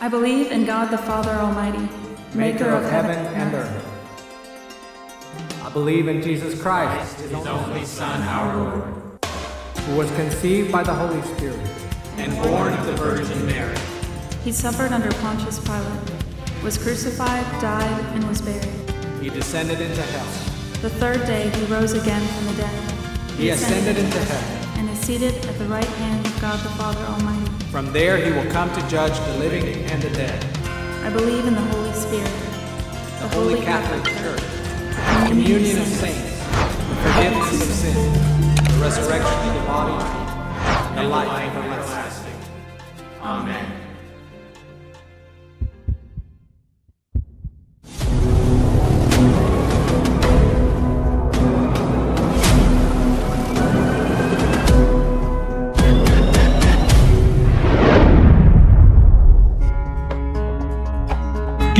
I believe in God the Father Almighty, maker of heaven and earth. I believe in Jesus Christ, His only Son, our Lord, who was conceived by the Holy Spirit and born of the Virgin Mary. He suffered under Pontius Pilate, was crucified, died, and was buried. He descended into hell. The third day he rose again from the dead. He ascended into heaven and is seated at the right hand of God the Father Almighty. From there he will come to judge the living and the dead. I believe in the Holy Spirit, the Holy Catholic Church, the communion of saints, the forgiveness of sins, the resurrection of the body, and the life everlasting. Amen.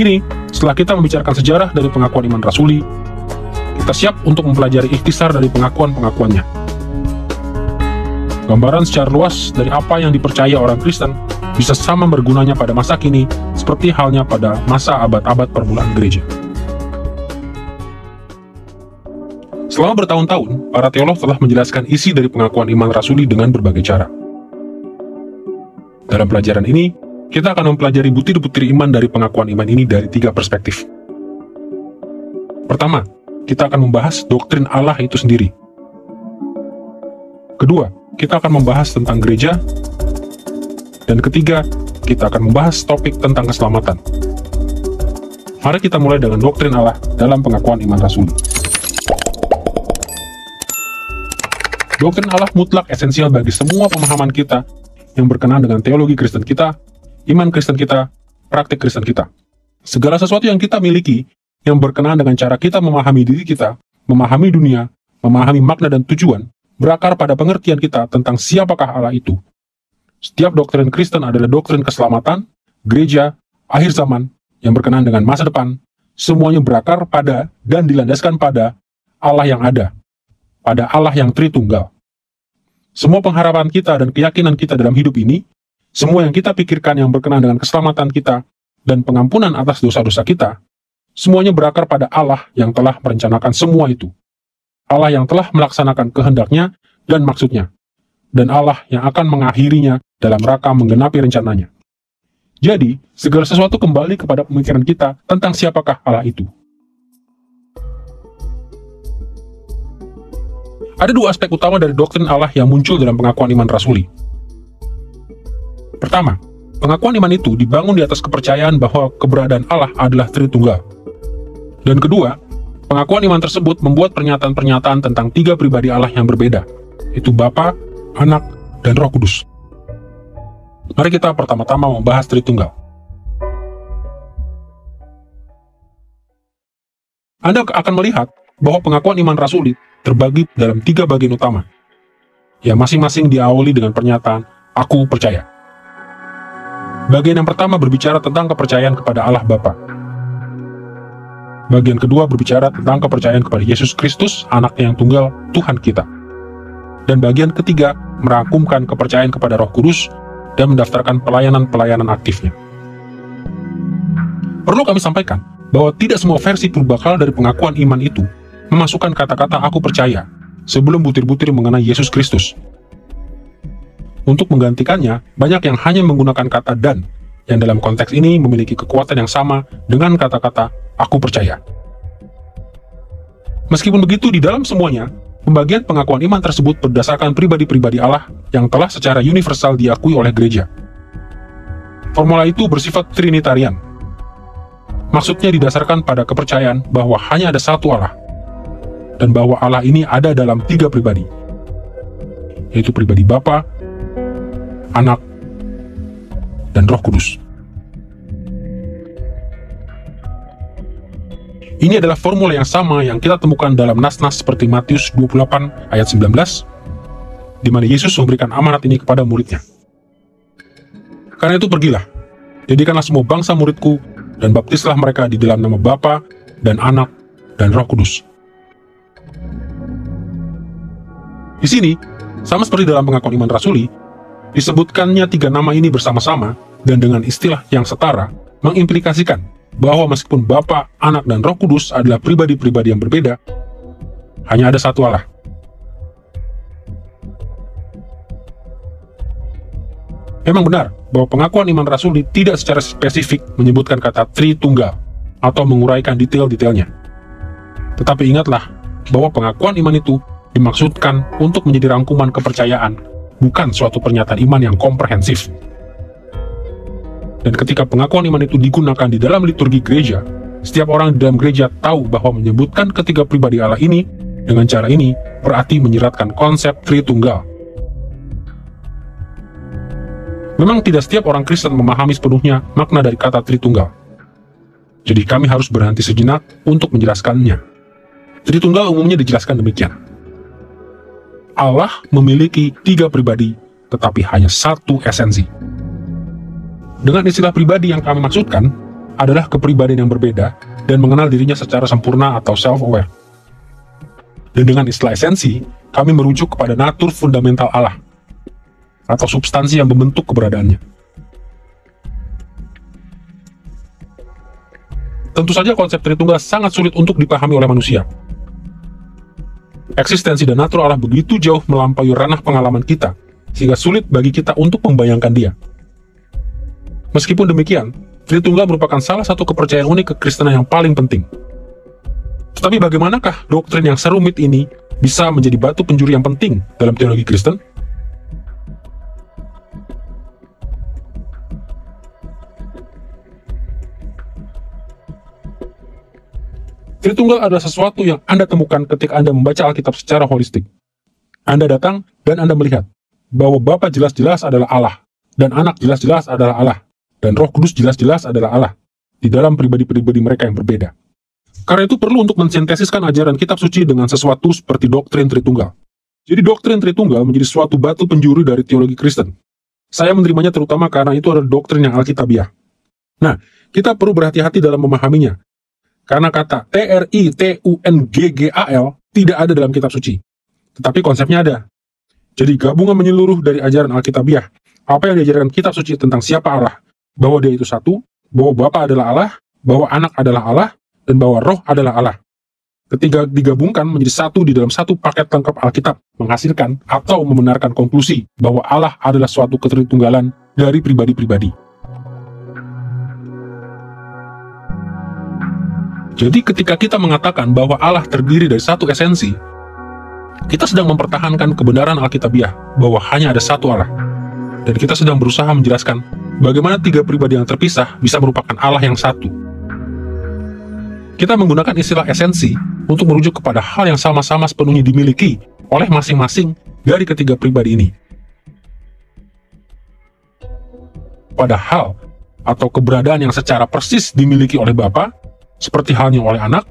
Kini, setelah kita membicarakan sejarah dari pengakuan iman rasuli, kita siap untuk mempelajari ikhtisar dari pengakuan-pengakuannya. Gambaran secara luas dari apa yang dipercaya orang Kristen bisa sama bergunanya pada masa kini seperti halnya pada masa abad-abad permulaan gereja. Selama bertahun-tahun, para teolog telah menjelaskan isi dari pengakuan iman rasuli dengan berbagai cara. Dalam pelajaran ini, kita akan mempelajari butir-butir iman dari pengakuan iman ini dari 3 perspektif. Pertama, kita akan membahas doktrin Allah itu sendiri. Kedua, kita akan membahas tentang gereja. Dan ketiga, kita akan membahas topik tentang keselamatan. Mari kita mulai dengan doktrin Allah dalam pengakuan iman rasuli. Doktrin Allah mutlak esensial bagi semua pemahaman kita yang berkenaan dengan teologi Kristen kita, iman Kristen kita, praktik Kristen kita. Segala sesuatu yang kita miliki yang berkenaan dengan cara kita memahami diri kita, memahami dunia, memahami makna dan tujuan, berakar pada pengertian kita tentang siapakah Allah itu. Setiap doktrin Kristen adalah doktrin keselamatan, gereja, akhir zaman, yang berkenaan dengan masa depan, semuanya berakar pada dan dilandaskan pada Allah yang ada, pada Allah yang Tritunggal. Semua pengharapan kita dan keyakinan kita dalam hidup ini, semua yang kita pikirkan yang berkenaan dengan keselamatan kita dan pengampunan atas dosa-dosa kita, semuanya berakar pada Allah yang telah merencanakan semua itu. Allah yang telah melaksanakan kehendaknya dan maksudnya. Dan Allah yang akan mengakhirinya dalam rangka menggenapi rencananya. Jadi, segala sesuatu kembali kepada pemikiran kita tentang siapakah Allah itu. Ada 2 aspek utama dari doktrin Allah yang muncul dalam pengakuan iman rasuli. Pertama, pengakuan iman itu dibangun di atas kepercayaan bahwa keberadaan Allah adalah Tritunggal. Dan kedua, pengakuan iman tersebut membuat pernyataan-pernyataan tentang 3 pribadi Allah yang berbeda, yaitu Bapa, Anak, dan Roh Kudus. Mari kita pertama-tama membahas Tritunggal. Anda akan melihat bahwa pengakuan iman rasuli terbagi dalam 3 bagian utama, yang masing-masing diawali dengan pernyataan, "Aku percaya." Bagian yang pertama berbicara tentang kepercayaan kepada Allah Bapa. Bagian kedua berbicara tentang kepercayaan kepada Yesus Kristus, Anaknya yang tunggal, Tuhan kita. Dan bagian ketiga merangkumkan kepercayaan kepada Roh Kudus dan mendaftarkan pelayanan-pelayanan aktifnya. Perlu kami sampaikan bahwa tidak semua versi purbakala dari pengakuan iman itu memasukkan kata-kata "aku percaya" sebelum butir-butir mengenai Yesus Kristus. Untuk menggantikannya, banyak yang hanya menggunakan kata "dan", yang dalam konteks ini memiliki kekuatan yang sama dengan kata-kata "aku percaya". Meskipun begitu, di dalam semuanya, pembagian pengakuan iman tersebut berdasarkan pribadi-pribadi Allah yang telah secara universal diakui oleh gereja. Formula itu bersifat trinitarian. Maksudnya didasarkan pada kepercayaan bahwa hanya ada satu Allah, dan bahwa Allah ini ada dalam 3 pribadi, yaitu pribadi Bapa, Anak, dan Roh Kudus. Ini adalah formula yang sama yang kita temukan dalam nas-nas seperti Matius 28 ayat 19, di mana Yesus memberikan amanat ini kepada muridnya. Karena itu pergilah, jadikanlah semua bangsa muridku, dan baptislah mereka di dalam nama Bapa dan Anak dan Roh Kudus. Di sini, sama seperti dalam pengakuan iman rasuli, disebutkannya 3 nama ini bersama-sama dan dengan istilah yang setara mengimplikasikan bahwa meskipun Bapa, Anak, dan Roh Kudus adalah pribadi-pribadi yang berbeda, hanya ada satu Allah. Memang benar bahwa pengakuan iman rasuli tidak secara spesifik menyebutkan kata Tritunggal atau menguraikan detail-detailnya. Tetapi ingatlah bahwa pengakuan iman itu dimaksudkan untuk menjadi rangkuman kepercayaan, bukan suatu pernyataan iman yang komprehensif. Dan ketika pengakuan iman itu digunakan di dalam liturgi gereja, setiap orang di dalam gereja tahu bahwa menyebutkan ketiga pribadi Allah ini dengan cara ini berarti menyiratkan konsep Tritunggal. Memang tidak setiap orang Kristen memahami sepenuhnya makna dari kata Tritunggal. Jadi kami harus berhenti sejenak untuk menjelaskannya. Tritunggal umumnya dijelaskan demikian. Allah memiliki tiga pribadi, tetapi hanya satu esensi. Dengan istilah pribadi yang kami maksudkan adalah kepribadian yang berbeda dan mengenal dirinya secara sempurna atau self-aware. Dan dengan istilah esensi, kami merujuk kepada natur fundamental Allah, atau substansi yang membentuk keberadaannya. Tentu saja konsep Tritunggal sangat sulit untuk dipahami oleh manusia. Eksistensi dan natur Allah begitu jauh melampaui ranah pengalaman kita, sehingga sulit bagi kita untuk membayangkan Dia. Meskipun demikian, Tritunggal merupakan salah satu kepercayaan unik kekristenan yang paling penting. Tetapi bagaimanakah doktrin yang serumit ini bisa menjadi batu penjuru yang penting dalam teologi Kristen? Tritunggal adalah sesuatu yang Anda temukan ketika Anda membaca Alkitab secara holistik. Anda datang dan Anda melihat bahwa Bapa jelas-jelas adalah Allah, dan Anak jelas-jelas adalah Allah, dan Roh Kudus jelas-jelas adalah Allah, di dalam pribadi-pribadi mereka yang berbeda. Karena itu perlu untuk mensintesiskan ajaran kitab suci dengan sesuatu seperti doktrin Tritunggal. Jadi doktrin Tritunggal menjadi suatu batu penjuru dari teologi Kristen. Saya menerimanya terutama karena itu adalah doktrin yang alkitabiah. Nah, kita perlu berhati-hati dalam memahaminya, karena kata Tritunggal tidak ada dalam kitab suci. Tetapi konsepnya ada. Jadi gabungan menyeluruh dari ajaran Alkitabiah, apa yang diajarkan kitab suci tentang siapa Allah, bahwa Dia itu satu, bahwa Bapa adalah Allah, bahwa Anak adalah Allah, dan bahwa Roh adalah Allah. Ketika digabungkan menjadi satu di dalam satu paket lengkap Alkitab, menghasilkan atau membenarkan konklusi bahwa Allah adalah suatu ketritunggalan dari pribadi-pribadi. Jadi ketika kita mengatakan bahwa Allah terdiri dari satu esensi, kita sedang mempertahankan kebenaran Alkitabiah bahwa hanya ada satu Allah. Dan kita sedang berusaha menjelaskan bagaimana tiga pribadi yang terpisah bisa merupakan Allah yang satu. Kita menggunakan istilah esensi untuk merujuk kepada hal yang sama-sama sepenuhnya dimiliki oleh masing-masing dari ketiga pribadi ini. Padahal, atau keberadaan yang secara persis dimiliki oleh Bapa, seperti halnya oleh Anak,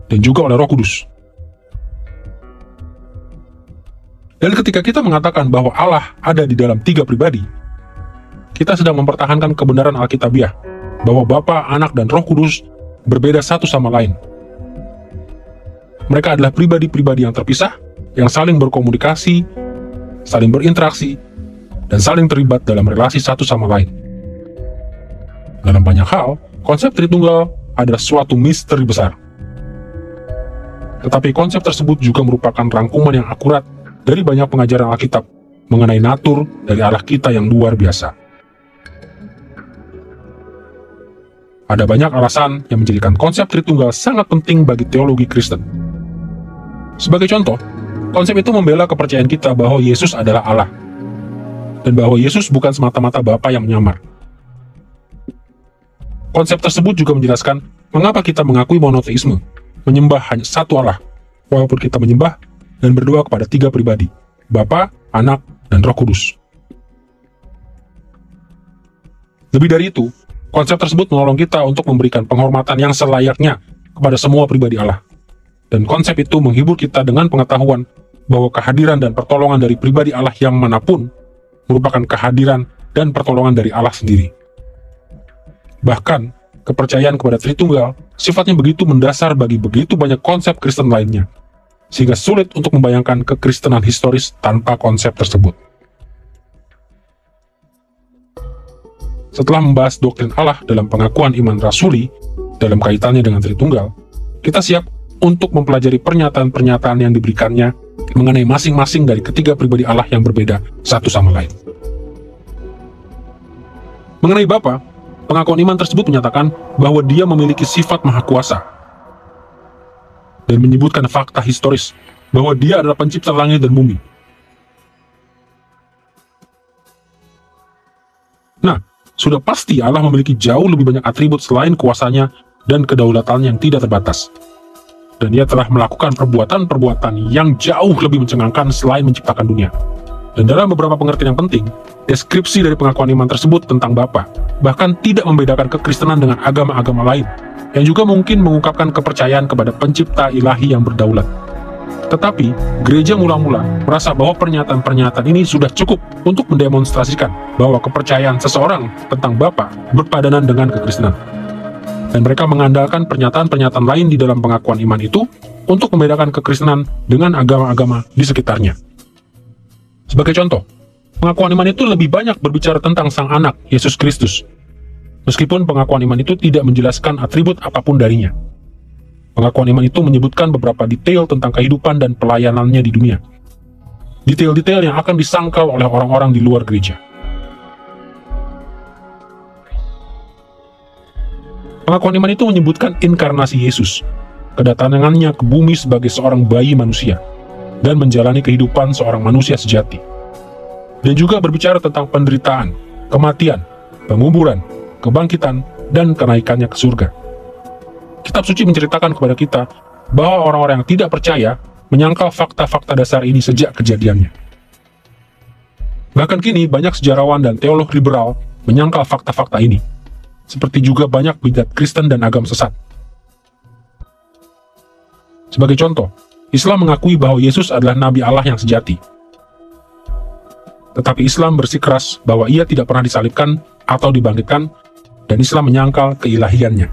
dan juga oleh Roh Kudus. Dan ketika kita mengatakan bahwa Allah ada di dalam tiga pribadi, kita sedang mempertahankan kebenaran Alkitabiah, bahwa Bapa, Anak, dan Roh Kudus berbeda satu sama lain. Mereka adalah pribadi-pribadi yang terpisah, yang saling berkomunikasi, saling berinteraksi, dan saling terlibat dalam relasi satu sama lain. Dalam banyak hal, konsep Tritunggal adalah suatu misteri besar. Tetapi konsep tersebut juga merupakan rangkuman yang akurat dari banyak pengajaran Alkitab mengenai natur dari Allah kita yang luar biasa. Ada banyak alasan yang menjadikan konsep Tritunggal sangat penting bagi teologi Kristen. Sebagai contoh, konsep itu membela kepercayaan kita bahwa Yesus adalah Allah, dan bahwa Yesus bukan semata-mata Bapa yang menyamar. Konsep tersebut juga menjelaskan mengapa kita mengakui monoteisme, menyembah hanya satu Allah, walaupun kita menyembah dan berdoa kepada tiga pribadi, Bapa, Anak, dan Roh Kudus. Lebih dari itu, konsep tersebut menolong kita untuk memberikan penghormatan yang selayaknya kepada semua pribadi Allah. Dan konsep itu menghibur kita dengan pengetahuan bahwa kehadiran dan pertolongan dari pribadi Allah yang manapun merupakan kehadiran dan pertolongan dari Allah sendiri. Bahkan, kepercayaan kepada Tritunggal sifatnya begitu mendasar bagi begitu banyak konsep Kristen lainnya, sehingga sulit untuk membayangkan kekristenan historis tanpa konsep tersebut. setelah membahas doktrin Allah dalam pengakuan iman rasuli dalam kaitannya dengan Tritunggal, kita siap untuk mempelajari pernyataan-pernyataan yang diberikannya mengenai masing-masing dari ketiga pribadi Allah yang berbeda satu sama lain. Mengenai Bapa, pengakuan iman tersebut menyatakan bahwa Dia memiliki sifat maha kuasa dan menyebutkan fakta historis bahwa Dia adalah pencipta langit dan bumi. Nah, sudah pasti Allah memiliki jauh lebih banyak atribut selain kuasanya dan kedaulatannya yang tidak terbatas. Dan Dia telah melakukan perbuatan-perbuatan yang jauh lebih mencengangkan selain menciptakan dunia. Dan dalam beberapa pengertian yang penting, deskripsi dari pengakuan iman tersebut tentang Bapa bahkan tidak membedakan kekristenan dengan agama-agama lain, yang juga mungkin mengungkapkan kepercayaan kepada pencipta ilahi yang berdaulat. Tetapi, gereja mula-mula merasa bahwa pernyataan-pernyataan ini sudah cukup untuk mendemonstrasikan bahwa kepercayaan seseorang tentang Bapa berpadanan dengan kekristenan. Dan mereka mengandalkan pernyataan-pernyataan lain di dalam pengakuan iman itu untuk membedakan kekristenan dengan agama-agama di sekitarnya. Sebagai contoh, pengakuan iman itu lebih banyak berbicara tentang Sang Anak, Yesus Kristus. Meskipun pengakuan iman itu tidak menjelaskan atribut apapun darinya. Pengakuan iman itu menyebutkan beberapa detail tentang kehidupan dan pelayanannya di dunia. Detail-detail yang akan disangkal oleh orang-orang di luar gereja. Pengakuan iman itu menyebutkan inkarnasi Yesus, kedatangannya ke bumi sebagai seorang bayi manusia, dan menjalani kehidupan seorang manusia sejati. Dan juga berbicara tentang penderitaan, kematian, penguburan, kebangkitan, dan kenaikannya ke surga. Kitab suci menceritakan kepada kita bahwa orang-orang yang tidak percaya menyangkal fakta-fakta dasar ini sejak kejadiannya. Bahkan kini banyak sejarawan dan teolog liberal menyangkal fakta-fakta ini, seperti juga banyak bidat Kristen dan agama sesat. Sebagai contoh, Islam mengakui bahwa Yesus adalah Nabi Allah yang sejati. Tetapi Islam bersikeras bahwa Ia tidak pernah disalibkan atau dibangkitkan, dan Islam menyangkal keilahiannya.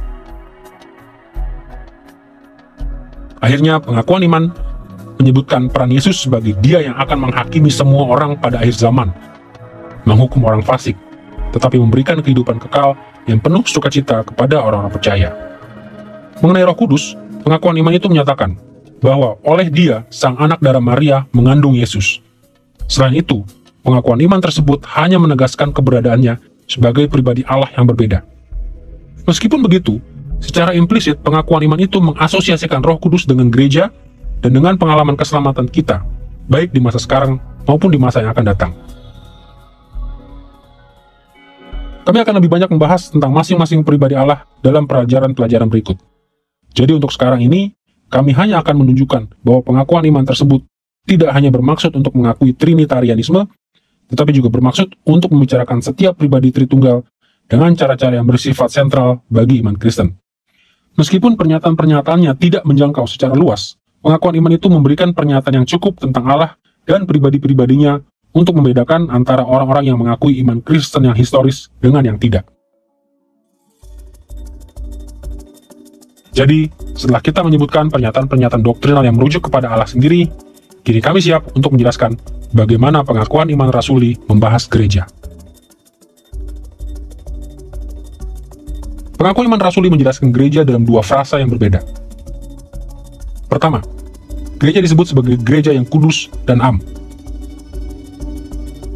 Akhirnya, pengakuan iman menyebutkan peran Yesus sebagai Dia yang akan menghakimi semua orang pada akhir zaman, menghukum orang fasik, tetapi memberikan kehidupan kekal yang penuh sukacita kepada orang-orang percaya. Mengenai Roh Kudus, pengakuan iman itu menyatakan bahwa oleh Dia, Sang Anak darah Maria mengandung Yesus. Selain itu, pengakuan iman tersebut hanya menegaskan keberadaannya sebagai pribadi Allah yang berbeda. Meskipun begitu, secara implisit pengakuan iman itu mengasosiasikan Roh Kudus dengan gereja dan dengan pengalaman keselamatan kita, baik di masa sekarang maupun di masa yang akan datang. Kami akan lebih banyak membahas tentang masing-masing pribadi Allah dalam pelajaran-pelajaran berikut. Jadi untuk sekarang ini, kami hanya akan menunjukkan bahwa pengakuan iman tersebut tidak hanya bermaksud untuk mengakui Trinitarianisme, tetapi juga bermaksud untuk membicarakan setiap pribadi Tritunggal dengan cara-cara yang bersifat sentral bagi iman Kristen. Meskipun pernyataan-pernyataannya tidak menjangkau secara luas, pengakuan iman itu memberikan pernyataan yang cukup tentang Allah dan pribadi-pribadinya untuk membedakan antara orang-orang yang mengakui iman Kristen yang historis dengan yang tidak. Jadi, setelah kita menyebutkan pernyataan-pernyataan doktrinal yang merujuk kepada Allah sendiri, kini kami siap untuk menjelaskan bagaimana pengakuan iman rasuli membahas gereja. Pengakuan iman rasuli menjelaskan gereja dalam dua frasa yang berbeda. Pertama, gereja disebut sebagai gereja yang kudus dan am.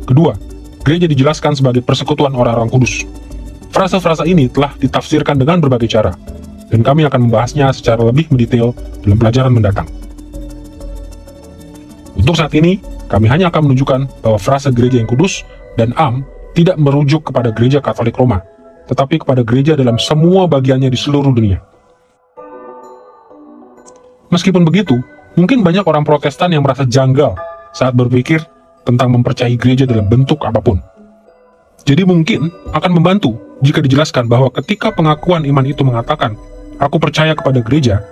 Kedua, gereja dijelaskan sebagai persekutuan orang-orang kudus. Frasa-frasa ini telah ditafsirkan dengan berbagai cara, dan kami akan membahasnya secara lebih mendetail dalam pelajaran mendatang. Untuk saat ini, kami hanya akan menunjukkan bahwa frasa gereja yang kudus dan am tidak merujuk kepada gereja Katolik Roma, tetapi kepada gereja dalam semua bagiannya di seluruh dunia. Meskipun begitu, mungkin banyak orang Protestan yang merasa janggal saat berpikir tentang mempercayai gereja dalam bentuk apapun. Jadi mungkin akan membantu jika dijelaskan bahwa ketika pengakuan iman itu mengatakan, "Aku percaya kepada gereja,"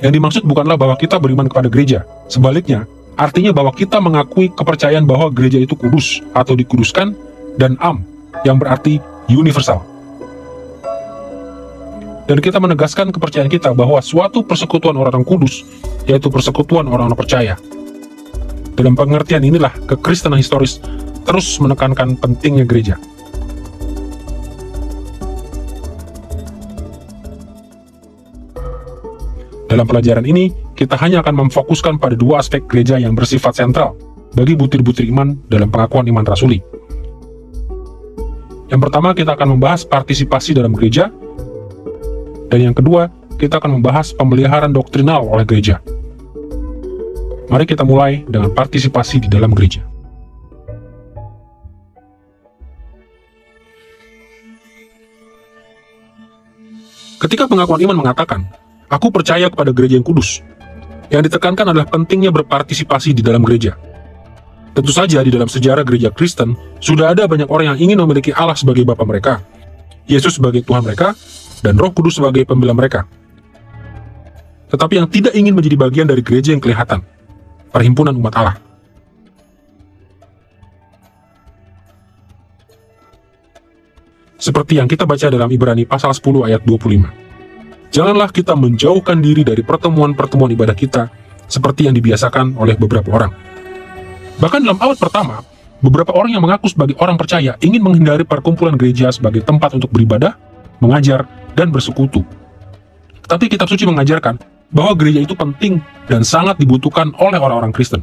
yang dimaksud bukanlah bahwa kita beriman kepada gereja. Sebaliknya, artinya bahwa kita mengakui kepercayaan bahwa gereja itu kudus atau dikuduskan, dan am, yang berarti universal. Dan kita menegaskan kepercayaan kita bahwa suatu persekutuan orang-orang kudus, yaitu persekutuan orang-orang percaya. Dalam pengertian inilah, kekristenan historis terus menekankan pentingnya gereja. Dalam pelajaran ini, kita hanya akan memfokuskan pada dua aspek gereja yang bersifat sentral bagi butir-butir iman dalam pengakuan iman rasuli. Yang pertama, kita akan membahas partisipasi dalam gereja, dan yang kedua, kita akan membahas pemeliharaan doktrinal oleh gereja. Mari kita mulai dengan partisipasi di dalam gereja. Ketika pengakuan iman mengatakan, "Aku percaya kepada gereja yang kudus," yang ditekankan adalah pentingnya berpartisipasi di dalam gereja. Tentu saja di dalam sejarah gereja Kristen, sudah ada banyak orang yang ingin memiliki Allah sebagai Bapa mereka, Yesus sebagai Tuhan mereka, dan Roh Kudus sebagai pembela mereka. Tetapi yang tidak ingin menjadi bagian dari gereja yang kelihatan, perhimpunan umat Allah. Seperti yang kita baca dalam Ibrani pasal 10 ayat 25. Janganlah kita menjauhkan diri dari pertemuan-pertemuan ibadah kita, seperti yang dibiasakan oleh beberapa orang. Bahkan dalam abad pertama, beberapa orang yang mengaku sebagai orang percaya ingin menghindari perkumpulan gereja sebagai tempat untuk beribadah, mengajar, dan bersekutu. Tetapi kitab suci mengajarkan bahwa gereja itu penting dan sangat dibutuhkan oleh orang-orang Kristen.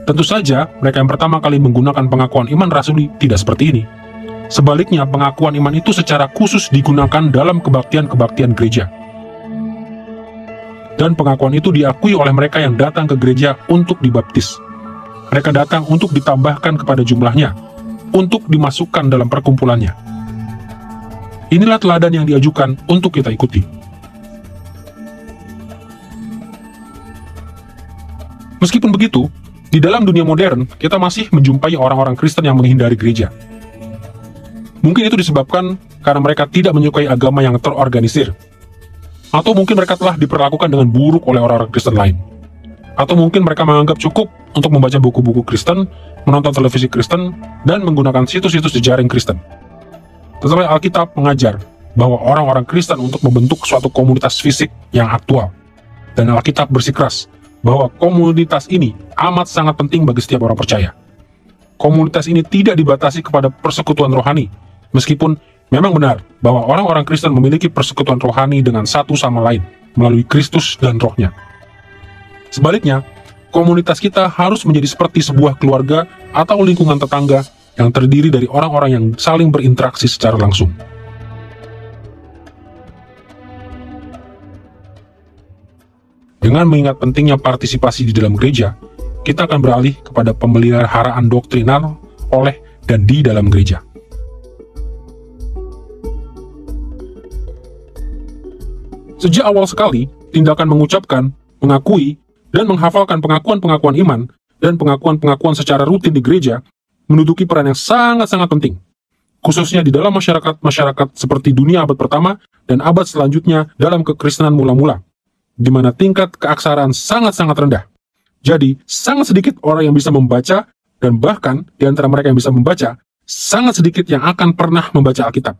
Tentu saja, mereka yang pertama kali menggunakan pengakuan iman rasuli tidak seperti ini. Sebaliknya, pengakuan iman itu secara khusus digunakan dalam kebaktian-kebaktian gereja. Dan pengakuan itu diakui oleh mereka yang datang ke gereja untuk dibaptis. Mereka datang untuk ditambahkan kepada jumlahnya, untuk dimasukkan dalam perkumpulannya. Inilah teladan yang diajukan untuk kita ikuti. Meskipun begitu, di dalam dunia modern, kita masih menjumpai orang-orang Kristen yang menghindari gereja. Mungkin itu disebabkan karena mereka tidak menyukai agama yang terorganisir. Atau mungkin mereka telah diperlakukan dengan buruk oleh orang-orang Kristen lain. Atau mungkin mereka menganggap cukup untuk membaca buku-buku Kristen, menonton televisi Kristen, dan menggunakan situs-situs jejaring Kristen. Tetapi Alkitab mengajar bahwa orang-orang Kristen untuk membentuk suatu komunitas fisik yang aktual. Dan Alkitab bersikeras bahwa komunitas ini amat sangat penting bagi setiap orang percaya. Komunitas ini tidak dibatasi kepada persekutuan rohani, meskipun memang benar bahwa orang-orang Kristen memiliki persekutuan rohani dengan satu sama lain, melalui Kristus dan Roh-Nya. Sebaliknya, komunitas kita harus menjadi seperti sebuah keluarga atau lingkungan tetangga yang terdiri dari orang-orang yang saling berinteraksi secara langsung. Dengan mengingat pentingnya partisipasi di dalam gereja, kita akan beralih kepada pemeliharaan doktrinal oleh dan di dalam gereja. Sejak awal sekali, tindakan mengucapkan, mengakui, dan menghafalkan pengakuan-pengakuan iman dan pengakuan-pengakuan secara rutin di gereja menduduki peran yang sangat-sangat penting, khususnya di dalam masyarakat seperti dunia abad pertama dan abad selanjutnya dalam kekristenan mula-mula, di mana tingkat keaksaraan sangat-sangat rendah. Jadi, sangat sedikit orang yang bisa membaca, dan bahkan di antara mereka yang bisa membaca, sangat sedikit yang akan pernah membaca Alkitab.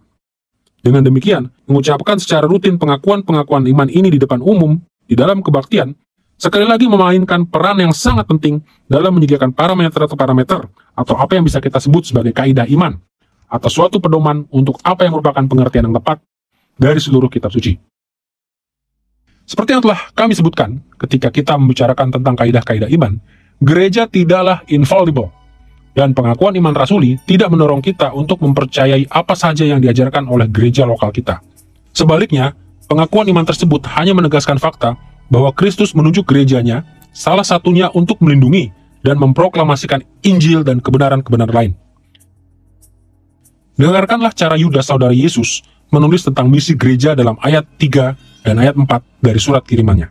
Dengan demikian, mengucapkan secara rutin pengakuan-pengakuan iman ini di depan umum, di dalam kebaktian, sekali lagi memainkan peran yang sangat penting dalam menyediakan parameter atau apa yang bisa kita sebut sebagai kaidah iman, atau suatu pedoman untuk apa yang merupakan pengertian yang tepat dari seluruh kitab suci. Seperti yang telah kami sebutkan ketika kita membicarakan tentang kaidah-kaidah iman, gereja tidaklah infallible, dan pengakuan iman rasuli tidak mendorong kita untuk mempercayai apa saja yang diajarkan oleh gereja lokal kita. Sebaliknya, pengakuan iman tersebut hanya menegaskan fakta bahwa Kristus menunjuk gerejanya, salah satunya untuk melindungi dan memproklamasikan Injil dan kebenaran-kebenaran lain. Dengarkanlah cara Yudas saudara Yesus menulis tentang misi gereja dalam ayat 3 dan ayat 4 dari surat kirimannya.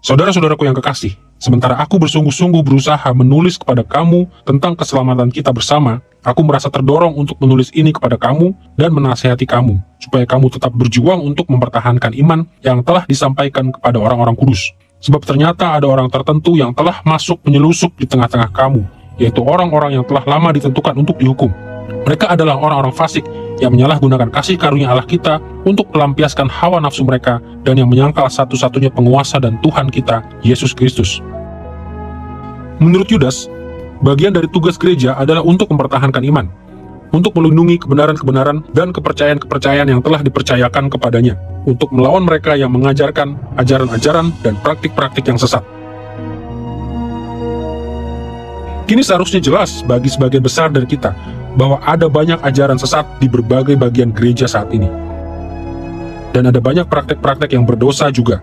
Saudara-saudaraku yang kekasih, sementara aku bersungguh-sungguh berusaha menulis kepada kamu tentang keselamatan kita bersama, aku merasa terdorong untuk menulis ini kepada kamu dan menasihati kamu, supaya kamu tetap berjuang untuk mempertahankan iman yang telah disampaikan kepada orang-orang kudus. Sebab ternyata ada orang tertentu yang telah masuk menyelusup di tengah-tengah kamu, yaitu orang-orang yang telah lama ditentukan untuk dihukum. Mereka adalah orang-orang fasik yang menyalahgunakan kasih karunia Allah kita untuk melampiaskan hawa nafsu mereka dan yang menyangkal satu-satunya penguasa dan Tuhan kita, Yesus Kristus. Menurut Yudas, bagian dari tugas gereja adalah untuk mempertahankan iman. untuk melindungi kebenaran-kebenaran dan kepercayaan-kepercayaan yang telah dipercayakan kepadanya, untuk melawan mereka yang mengajarkan ajaran-ajaran dan praktik-praktik yang sesat. Kini seharusnya jelas bagi sebagian besar dari kita bahwa ada banyak ajaran sesat di berbagai bagian gereja saat ini. Dan ada banyak praktek-praktek yang berdosa juga.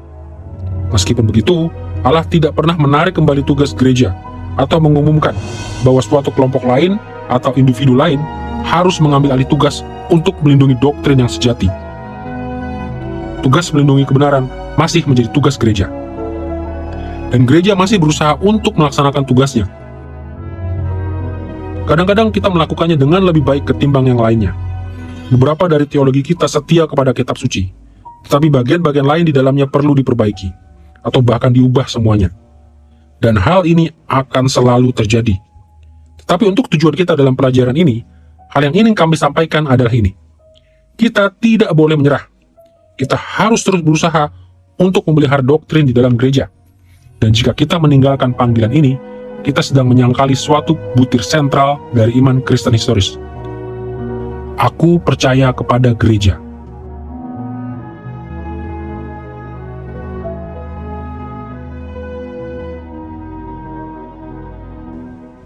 Meskipun begitu, Allah tidak pernah menarik kembali tugas gereja atau mengumumkan bahwa suatu kelompok lain atau individu lain harus mengambil alih tugas untuk melindungi doktrin yang sejati. Tugas melindungi kebenaran masih menjadi tugas gereja. Dan gereja masih berusaha untuk melaksanakan tugasnya. Kadang-kadang kita melakukannya dengan lebih baik ketimbang yang lainnya. Beberapa dari teologi kita setia kepada kitab suci, tetapi bagian-bagian lain di dalamnya perlu diperbaiki, atau bahkan diubah semuanya. Dan hal ini akan selalu terjadi. Tetapi untuk tujuan kita dalam pelajaran ini, hal yang ingin kami sampaikan adalah ini. Kita tidak boleh menyerah. Kita harus terus berusaha untuk memelihara doktrin di dalam gereja. Dan jika kita meninggalkan panggilan ini, kita sedang menyangkali suatu butir sentral dari iman Kristen historis. Aku percaya kepada gereja.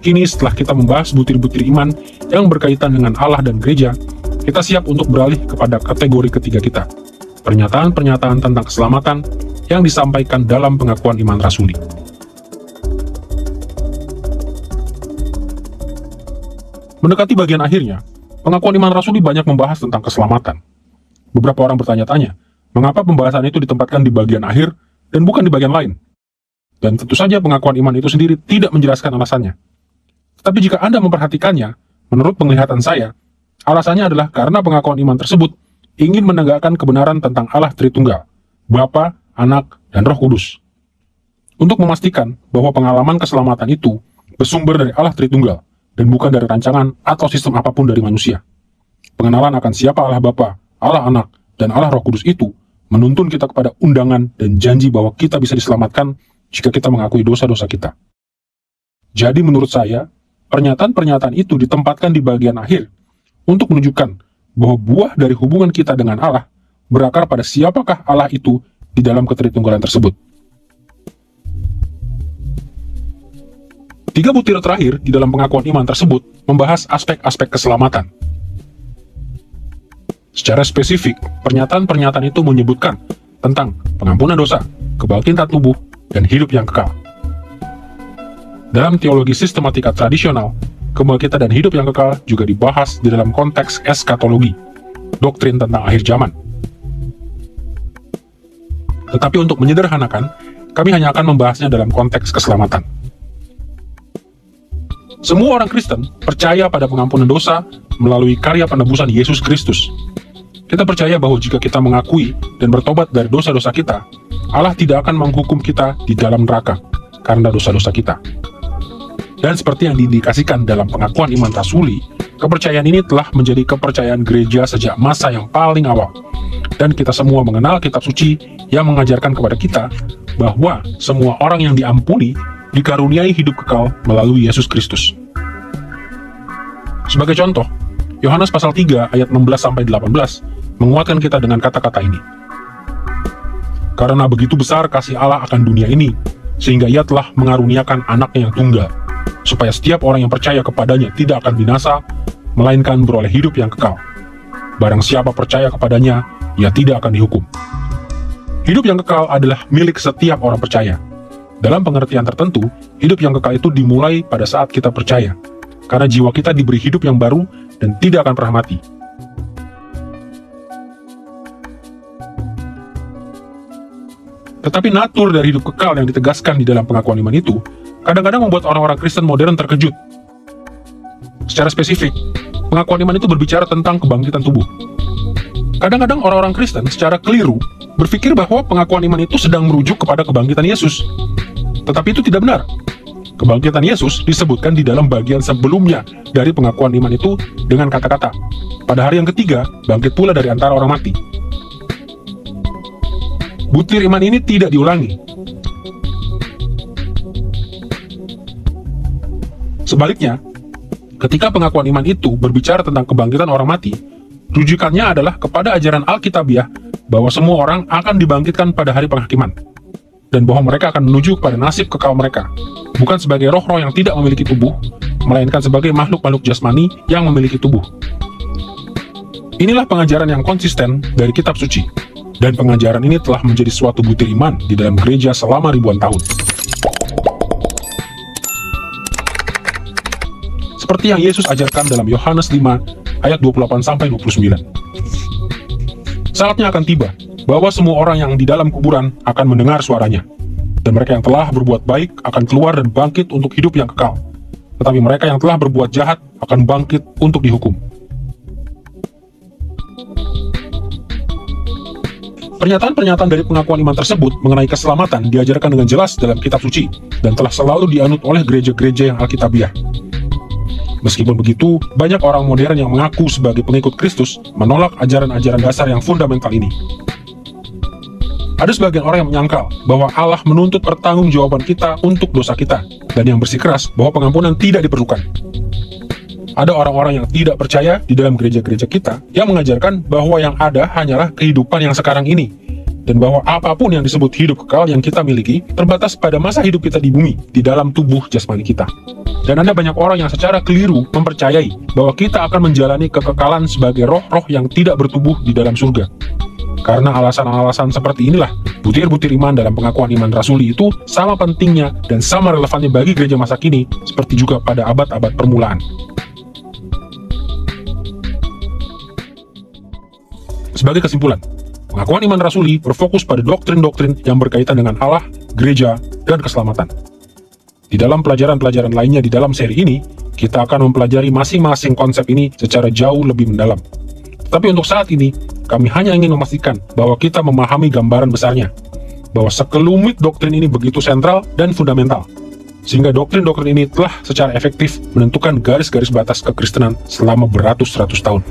Kini setelah kita membahas butir-butir iman yang berkaitan dengan Allah dan gereja, kita siap untuk beralih kepada kategori ketiga kita, pernyataan-pernyataan tentang keselamatan yang disampaikan dalam pengakuan iman rasuli. Mendekati bagian akhirnya, pengakuan iman rasuli banyak membahas tentang keselamatan. Beberapa orang bertanya-tanya, mengapa pembahasan itu ditempatkan di bagian akhir dan bukan di bagian lain? Dan tentu saja pengakuan iman itu sendiri tidak menjelaskan alasannya. Tapi jika Anda memperhatikannya, menurut penglihatan saya, alasannya adalah karena pengakuan iman tersebut ingin menegakkan kebenaran tentang Allah Tritunggal, Bapa, Anak, dan Roh Kudus. Untuk memastikan bahwa pengalaman keselamatan itu bersumber dari Allah Tritunggal, dan bukan dari rancangan atau sistem apapun dari manusia. Pengenalan akan siapa Allah Bapa, Allah Anak, dan Allah Roh Kudus itu menuntun kita kepada undangan dan janji bahwa kita bisa diselamatkan jika kita mengakui dosa-dosa kita. Jadi menurut saya, pernyataan-pernyataan itu ditempatkan di bagian akhir untuk menunjukkan bahwa buah dari hubungan kita dengan Allah berakar pada siapakah Allah itu di dalam ketritunggalan tersebut. 3 butir terakhir di dalam pengakuan iman tersebut membahas aspek-aspek keselamatan. Secara spesifik, pernyataan-pernyataan itu menyebutkan tentang pengampunan dosa, kebangkitan tubuh, dan hidup yang kekal. Dalam teologi sistematika tradisional, kebangkitan dan hidup yang kekal juga dibahas di dalam konteks eskatologi, doktrin tentang akhir zaman. Tetapi untuk menyederhanakan, kami hanya akan membahasnya dalam konteks keselamatan. Semua orang Kristen percaya pada pengampunan dosa melalui karya penebusan Yesus Kristus. Kita percaya bahwa jika kita mengakui dan bertobat dari dosa-dosa kita, Allah tidak akan menghukum kita di dalam neraka karena dosa-dosa kita. Dan seperti yang diindikasikan dalam pengakuan iman rasuli, kepercayaan ini telah menjadi kepercayaan gereja sejak masa yang paling awal. Dan kita semua mengenal kitab suci yang mengajarkan kepada kita bahwa semua orang yang diampuni dikaruniai hidup kekal melalui Yesus Kristus. Sebagai contoh, Yohanes pasal 3 ayat 16-18 menguatkan kita dengan kata-kata ini. Karena begitu besar kasih Allah akan dunia ini, sehingga ia telah mengaruniakan anaknya yang tunggal, supaya setiap orang yang percaya kepadanya tidak akan binasa, melainkan beroleh hidup yang kekal. Barang siapa percaya kepadanya, ia tidak akan dihukum. Hidup yang kekal adalah milik setiap orang percaya. Dalam pengertian tertentu, hidup yang kekal itu dimulai pada saat kita percaya, karena jiwa kita diberi hidup yang baru dan tidak akan pernah mati. Tetapi natur dari hidup kekal yang ditegaskan di dalam pengakuan iman itu, kadang-kadang membuat orang-orang Kristen modern terkejut. Secara spesifik, pengakuan iman itu berbicara tentang kebangkitan tubuh. Kadang-kadang orang-orang Kristen secara keliru berpikir bahwa pengakuan iman itu sedang merujuk kepada kebangkitan Yesus. Tetapi itu tidak benar. Kebangkitan Yesus disebutkan di dalam bagian sebelumnya dari pengakuan iman itu dengan kata-kata, pada hari yang ketiga, bangkit pula dari antara orang mati. Butir iman ini tidak diulangi. Sebaliknya, Ketika pengakuan iman itu berbicara tentang kebangkitan orang mati, rujukannya adalah kepada ajaran Alkitabiah bahwa semua orang akan dibangkitkan pada hari penghakiman, dan bahwa mereka akan menuju kepada nasib kekal mereka, bukan sebagai roh-roh yang tidak memiliki tubuh, melainkan sebagai makhluk-makhluk jasmani yang memiliki tubuh. Inilah pengajaran yang konsisten dari kitab suci, dan pengajaran ini telah menjadi suatu butir iman di dalam gereja selama ribuan tahun. Seperti yang Yesus ajarkan dalam Yohanes 5 ayat 28-29. Saatnya akan tiba bahwa semua orang yang di dalam kuburan akan mendengar suaranya, dan mereka yang telah berbuat baik akan keluar dan bangkit untuk hidup yang kekal, tetapi mereka yang telah berbuat jahat akan bangkit untuk dihukum. Pernyataan-pernyataan dari pengakuan iman tersebut mengenai keselamatan diajarkan dengan jelas dalam kitab suci, dan telah selalu dianut oleh gereja-gereja yang Alkitabiah. Meskipun begitu, banyak orang modern yang mengaku sebagai pengikut Kristus menolak ajaran-ajaran dasar yang fundamental ini. Ada sebagian orang yang menyangkal bahwa Allah menuntut pertanggungjawaban kita untuk dosa kita, dan yang bersikeras bahwa pengampunan tidak diperlukan. Ada orang-orang yang tidak percaya di dalam gereja-gereja kita yang mengajarkan bahwa yang ada hanyalah kehidupan yang sekarang ini, dan bahwa apapun yang disebut hidup kekal yang kita miliki terbatas pada masa hidup kita di bumi, di dalam tubuh jasmani kita. Dan ada banyak orang yang secara keliru mempercayai bahwa kita akan menjalani kekekalan sebagai roh-roh yang tidak bertubuh di dalam surga. Karena alasan-alasan seperti inilah, butir-butir iman dalam pengakuan iman rasuli itu sama pentingnya dan sama relevannya bagi gereja masa kini, seperti juga pada abad-abad permulaan. Sebagai kesimpulan, pengakuan iman rasuli berfokus pada doktrin-doktrin yang berkaitan dengan Allah, gereja, dan keselamatan. Di dalam pelajaran-pelajaran lainnya di dalam seri ini, kita akan mempelajari masing-masing konsep ini secara jauh lebih mendalam. Tapi untuk saat ini, kami hanya ingin memastikan bahwa kita memahami gambaran besarnya, bahwa sekelumit doktrin ini begitu sentral dan fundamental, sehingga doktrin-doktrin ini telah secara efektif menentukan garis-garis batas kekristenan selama beratus-ratus tahun.